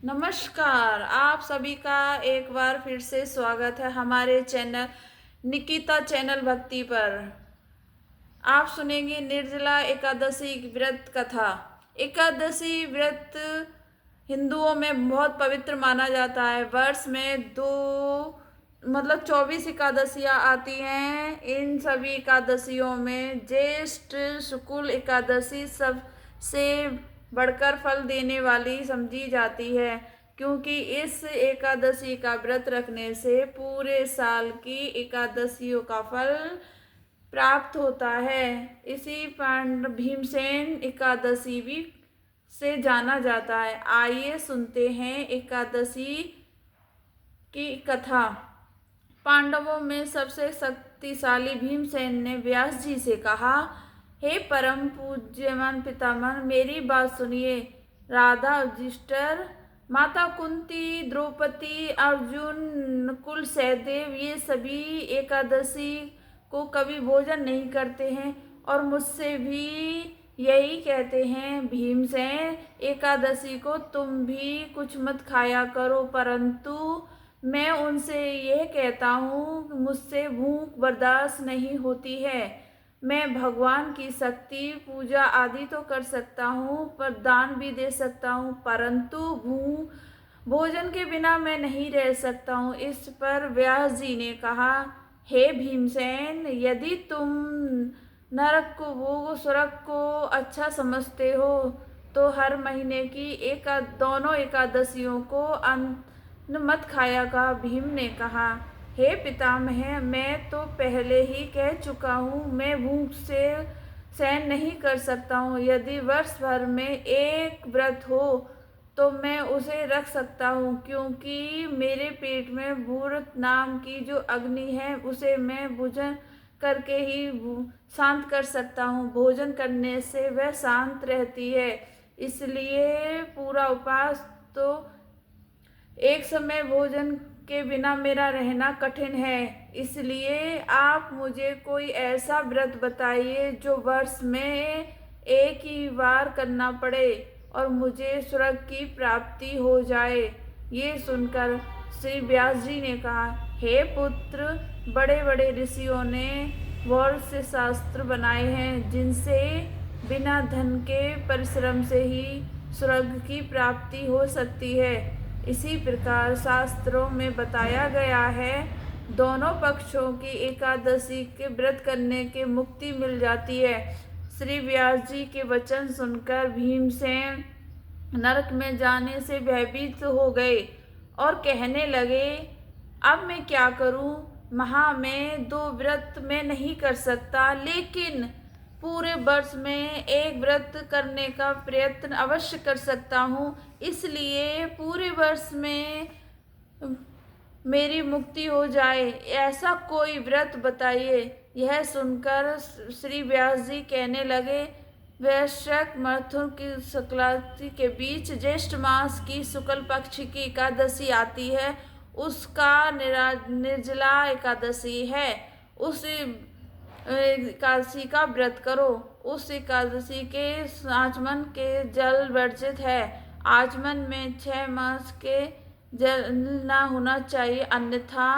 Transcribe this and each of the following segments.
नमस्कार, आप सभी का एक बार फिर से स्वागत है हमारे चैनल निकिता चैनल भक्ति पर। आप सुनेंगे निर्जला एकादशी व्रत कथा। एकादशी व्रत हिंदुओं में बहुत पवित्र माना जाता है। वर्ष में दो 24 एकादशियाँ आती हैं। इन सभी एकादशियों में ज्येष्ठ शुक्ल एकादशी सबसे बढ़कर फल देने वाली समझी जाती है, क्योंकि इस एकादशी का व्रत रखने से पूरे साल की एकादशियों का फल प्राप्त होता है। इसी भीमसेन एकादशी भी से जाना जाता है। आइए सुनते हैं एकादशी की कथा। पांडवों में सबसे शक्तिशाली भीमसेन ने व्यास जी से कहा, हे परम पूज्यमान पितामह, मेरी बात सुनिए। राधा, युधिष्ठिर, माता कुंती, द्रौपदी, अर्जुन, नकुल, सहदेव ये सभी एकादशी को कभी भोजन नहीं करते हैं और मुझसे भी यही कहते हैं। भीमसेन, एकादशी को तुम भी कुछ मत खाया करो, परंतु मैं उनसे यह कहता हूँ, मुझसे भूख बर्दाश्त नहीं होती है। मैं भगवान की शक्ति पूजा आदि तो कर सकता हूँ, पर दान भी दे सकता हूँ, परंतु भोजन के बिना मैं नहीं रह सकता हूँ। इस पर व्यास जी ने कहा, हे भीमसेन, यदि तुम नरक को भोग स्वर्ग को अच्छा समझते हो तो हर महीने की दोनों एकादशियों को मत खाया का। भीम ने कहा, हे पितामह, मैं तो पहले ही कह चुका हूँ, मैं भूख से सहन नहीं कर सकता हूँ। यदि वर्ष भर में एक व्रत हो तो मैं उसे रख सकता हूँ, क्योंकि मेरे पेट में भूरत नाम की जो अग्नि है उसे मैं भोजन करके ही शांत कर सकता हूँ। भोजन करने से वह शांत रहती है, इसलिए पूरा उपवास तो एक समय भोजन के बिना मेरा रहना कठिन है। इसलिए आप मुझे कोई ऐसा व्रत बताइए जो वर्ष में एक ही बार करना पड़े और मुझे स्वर्ग की प्राप्ति हो जाए। ये सुनकर श्री व्यास जी ने कहा, हे पुत्र, बड़े बड़े ऋषियों ने बहुत से शास्त्र बनाए हैं, जिनसे बिना धन के परिश्रम से ही स्वर्ग की प्राप्ति हो सकती है। इसी प्रकार शास्त्रों में बताया गया है, दोनों पक्षों की एकादशी के व्रत करने के मुक्ति मिल जाती है। श्री व्यास जी के वचन सुनकर भीमसेन नरक में जाने से भयभीत हो गए और कहने लगे, अब मैं क्या करूं? मैं 2 व्रत में नहीं कर सकता, लेकिन पूरे वर्ष में एक व्रत करने का प्रयत्न अवश्य कर सकता हूँ। इसलिए पूरे वर्ष में मेरी मुक्ति हो जाए, ऐसा कोई व्रत बताइए। यह सुनकर श्री व्यास जी कहने लगे, वैशाख मथुर की शुक्लाति के बीच ज्येष्ठ मास की शुक्ल पक्ष की एकादशी आती है, उसका निर्जला एकादशी है। उस एकादशी का व्रत करो। उस एकादशी के आचमन के जल वर्जित है। आचमन में 6 मास के जल न होना चाहिए, अन्यथा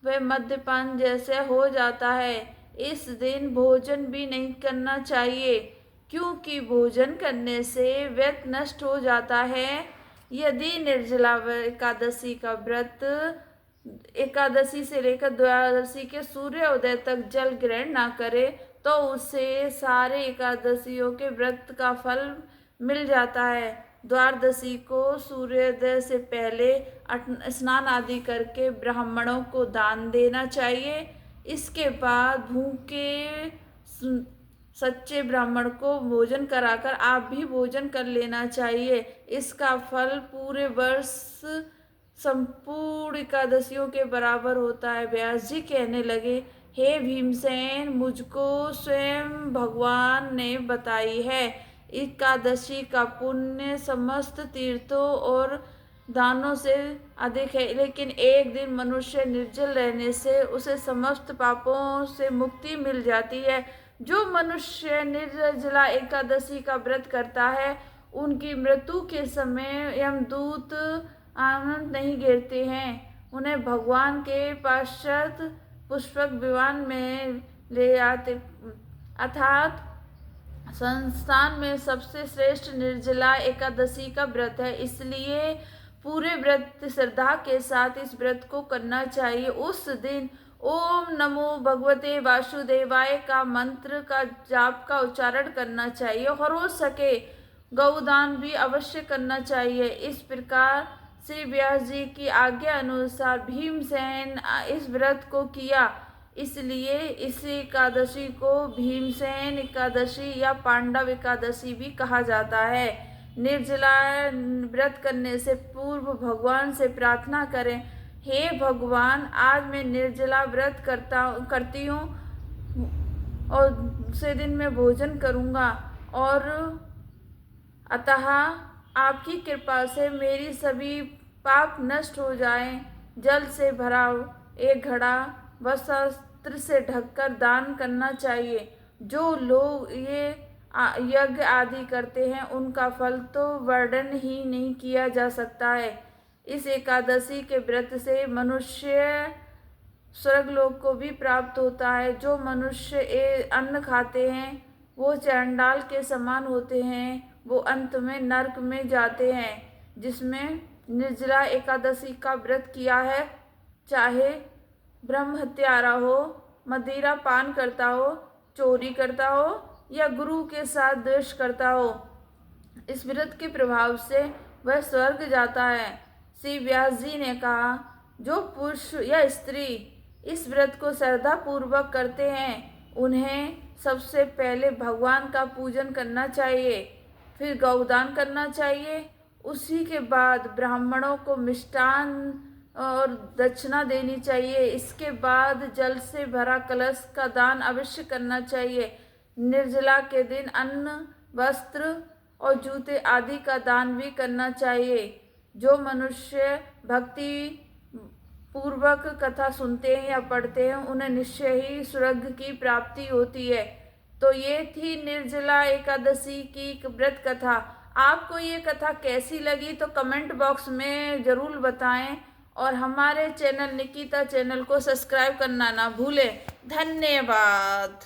वह मद्यपान जैसे हो जाता है। इस दिन भोजन भी नहीं करना चाहिए, क्योंकि भोजन करने से व्रत नष्ट हो जाता है। यदि निर्जला एकादशी का व्रत एकादशी से लेकर द्वादशी के सूर्योदय तक जल ग्रहण ना करे तो उसे सारे एकादशियों के व्रत का फल मिल जाता है। द्वादशी को सूर्योदय से पहले स्नान आदि करके ब्राह्मणों को दान देना चाहिए। इसके बाद भूखे सच्चे ब्राह्मण को भोजन कराकर आप भी भोजन कर लेना चाहिए। इसका फल पूरे वर्ष संपूर्ण एकादशियों के बराबर होता है। व्यास जी कहने लगे, हे भीमसेन, मुझको स्वयं भगवान ने बताई है। एकादशी का पुण्य समस्त तीर्थों और दानों से अधिक है, लेकिन एक दिन मनुष्य निर्जल रहने से उसे समस्त पापों से मुक्ति मिल जाती है। जो मनुष्य निर्जला एकादशी का व्रत करता है उनकी मृत्यु के समय यमदूत आनंद नहीं गिरते हैं, उन्हें भगवान के पाश्चात पुष्पक विमान में ले आते। अर्थात संस्थान में सबसे श्रेष्ठ निर्जला एकादशी का व्रत है, इसलिए पूरे व्रत श्रद्धा के साथ इस व्रत को करना चाहिए। उस दिन ओम नमो भगवते वासुदेवाय का मंत्र का जाप का उच्चारण करना चाहिए और हो सके गौदान भी अवश्य करना चाहिए। इस प्रकार श्री व्यास जी की आज्ञा अनुसार भीमसेन इस व्रत को किया, इसलिए इस एकादशी को भीमसेन एकादशी या पांडव एकादशी भी कहा जाता है। निर्जला व्रत करने से पूर्व भगवान से प्रार्थना करें, हे भगवान, आज मैं निर्जला व्रत करती हूँ और दूसरे दिन मैं भोजन करूँगा, और अतः आपकी कृपा से मेरी सभी पाप नष्ट हो जाएं। जल से भरा एक घड़ा वस्त्र से ढककर दान करना चाहिए। जो लोग ये यज्ञ आदि करते हैं उनका फल तो वर्णन ही नहीं किया जा सकता है। इस एकादशी के व्रत से मनुष्य स्वर्गलोक को भी प्राप्त होता है। जो मनुष्य अन्न खाते हैं वो चंडाल के समान होते हैं, वो अंत में नरक में जाते हैं। जिसमें निर्जला एकादशी का व्रत किया है, चाहे ब्रह्म हत्यारा हो, मदिरा पान करता हो, चोरी करता हो या गुरु के साथ द्वेष करता हो, इस व्रत के प्रभाव से वह स्वर्ग जाता है। श्री व्यास जी ने कहा, जो पुरुष या स्त्री इस व्रत को श्रद्धा पूर्वक करते हैं उन्हें सबसे पहले भगवान का पूजन करना चाहिए, फिर गौदान करना चाहिए, उसी के बाद ब्राह्मणों को मिष्टान और दक्षिणा देनी चाहिए। इसके बाद जल से भरा कलश का दान अवश्य करना चाहिए। निर्जला के दिन अन्न, वस्त्र और जूते आदि का दान भी करना चाहिए। जो मनुष्य भक्ति पूर्वक कथा सुनते हैं या पढ़ते हैं उन्हें निश्चय ही स्वर्ग की प्राप्ति होती है। तो ये थी निर्जला एकादशी की व्रत कथा। आपको ये कथा कैसी लगी तो कमेंट बॉक्स में ज़रूर बताएं, और हमारे चैनल निकिता चैनल को सब्सक्राइब करना ना भूलें। धन्यवाद।